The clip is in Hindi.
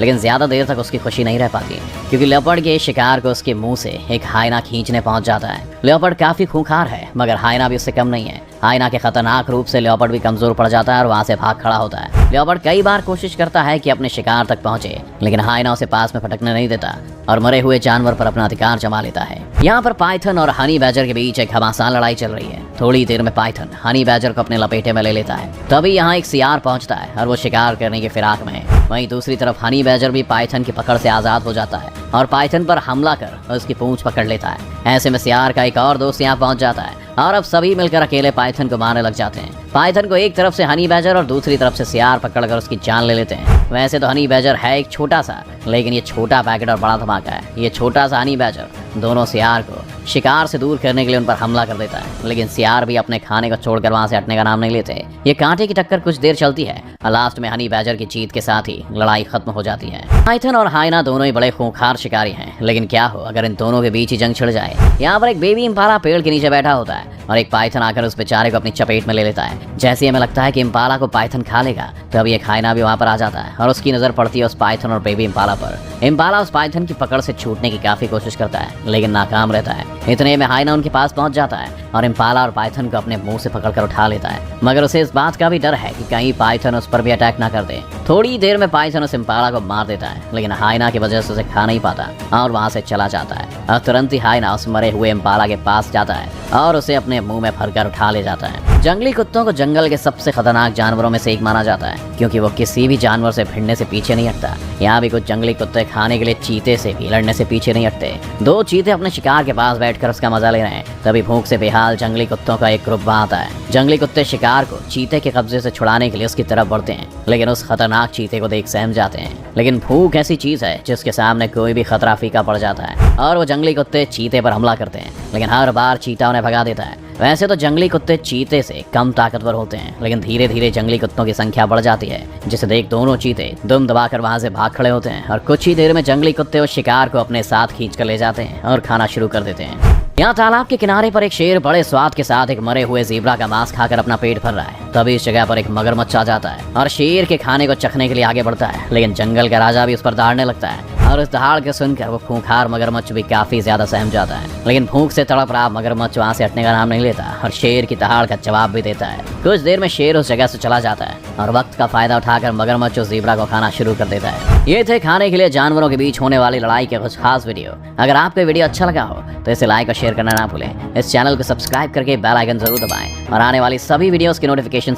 लेकिन ज्यादा देर तक उसकी खुशी नहीं रह पाती, क्योंकि लेपर्ड के शिकार को उसके मुंह से एक हाइना खींचने पहुंच जाता है। लेपर्ड काफी खूंखार है, मगर हाइना भी उससे कम नहीं है। हाइना के खतरनाक रूप से लेपर्ड भी कमजोर पड़ जाता है और वहां से भाग खड़ा होता है। लेपर्ड कई बार कोशिश करता है कि अपने शिकार तक पहुंचे, लेकिन हाइना उसे पास में फटकने नहीं देता और मरे हुए जानवर पर अपना अधिकार जमा लेता है। यहाँ पर पाइथन और हनी बैजर के बीच एक घमासान लड़ाई चल रही है। थोड़ी देर में पाइथन हनी बैजर को अपने लपेटे में ले लेता है। तभी यहाँ एक सियार पहुंचता है और वो शिकार करने की फिराक में है। वहीं दूसरी तरफ हनी बैजर भी पाइथन की पकड़ से आजाद हो जाता है और पाइथन पर हमला कर उसकी पूंछ पकड़ लेता है। ऐसे में सियार का एक और दोस्त यहाँ पहुंच जाता है और अब सभी मिलकर अकेले पाइथन को मारने लग जाते हैं। पाइथन को एक तरफ से हनी बैजर और दूसरी तरफ से सियार पकड़कर उसकी जान ले लेते हैं। वैसे तो हनी बैजर है एक छोटा सा, लेकिन ये छोटा पैकेट और बड़ा धमाका है। ये छोटा सा हनी बैजर दोनों सियार को शिकार से दूर करने के लिए उन पर हमला कर देता है, लेकिन सियार भी अपने खाने को छोड़कर वहां से हटने का नाम नहीं लेते। ये कांटे की टक्कर कुछ देर चलती है और लास्ट में हनी बैजर की जीत के साथ ही लड़ाई खत्म हो जाती है। पाइथन और हाइना दोनों ही बड़े खूंखार शिकारी हैं, लेकिन क्या हो अगर इन दोनों के बीच ही जंग छिड़ जाए। यहाँ पर एक बेबी इम्पाला पेड़ के नीचे बैठा होता है और एक पाइथन आकर उस बेचारे को अपनी चपेट में ले लेता है। जैसे हमें लगता है कि इम्पाला को पाइथन खा लेगा, तभी एक हाइना भी वहां पर आ जाता है और उसकी नजर पड़ती है उस पाइथन और बेबी इम्पाला पर। इम्पाला उस पाइथन की पकड़ से छूटने की काफी कोशिश करता है, लेकिन नाकाम रहता है। इतने में हाइना उनके पास पहुंच जाता है और इम्पाला और पाइथन को अपने मुंह से पकड़कर उठा लेता है, मगर उसे इस बात का भी डर है कि कहीं पाइथन उस पर भी अटैक ना कर दे। थोड़ी देर में पाइथन उस इम्पाला को मार देता है, लेकिन हाइना की वजह से उसे खा नहीं पाता और वहां से चला जाता है। और तुरंत ही हाइना उस मरे हुए इम्पाला के पास जाता है और उसे अपने मुंह में भरकर उठा ले जाता है। जंगली कुत्तों को जंगल के सबसे खतरनाक जानवरों में से एक माना जाता है, क्योंकि वो किसी भी जानवर से भिड़ने से पीछे नहीं हटता। यहाँ भी कुछ जंगली कुत्ते खाने के लिए चीते से भी लड़ने से पीछे नहीं हटते। दो चीते अपने शिकार के पास बैठकर उसका मजा ले रहे हैं, तभी भूख से बेहाल जंगली कुत्तों का एक ग्रुप आता है। जंगली कुत्ते शिकार को चीते के कब्जे से छुड़ाने के लिए उसकी तरफ बढ़ते हैं, लेकिन उस खतरनाक चीते को देख सहम जाते हैं। लेकिन भूख ऐसी चीज है जिसके सामने कोई भी खतरा फीका पड़ जाता है और वो जंगली कुत्ते चीते पर हमला करते हैं, लेकिन हर बार चीता उन्हें भगा देता है। वैसे तो जंगली कुत्ते चीते से कम ताकतवर होते हैं, लेकिन धीरे धीरे जंगली कुत्तों की संख्या बढ़ जाती है, जिसे देख दोनों चीते दुम दबाकर वहां से भाग खड़े होते हैं और कुछ ही देर में जंगली कुत्ते उस शिकार को अपने साथ खींच कर ले जाते हैं और खाना शुरू कर देते हैं। यहाँ तालाब के किनारे पर एक शेर बड़े स्वाद के साथ एक मरे हुए ज़ीब्रा का मांस खाकर अपना पेट भर रहा है। तभी इस जगह पर एक मगरमच्छ आ जाता है और शेर के खाने को चखने के लिए आगे बढ़ता है, लेकिन जंगल का राजा भी उस पर दहाड़ने लगता है और इस दहाड़ के सुनकर वो खूंखार मगरमच्छ भी काफी ज्यादा सहम जाता है। लेकिन भूख से तड़प रहा मगरमच्छ वहां से हटने का नाम नहीं लेता और शेर की दहाड़ का जवाब भी देता है। कुछ देर में शेर उस जगह से चला जाता है और वक्त का फायदा उठाकर मगरमच्छ उस ज़ीब्रा को खाना शुरू कर देता है। ये थे खाने के लिए जानवरों के बीच होने वाली लड़ाई के कुछ खास वीडियो। अगर आपको वीडियो अच्छा लगा हो तो इसे लाइक और शेयर करना ना भूलें। इस चैनल को सब्सक्राइब करके बेल आइकन जरूर दबाएं और आने वाली सभी वीडियोस की नोटिफिकेशन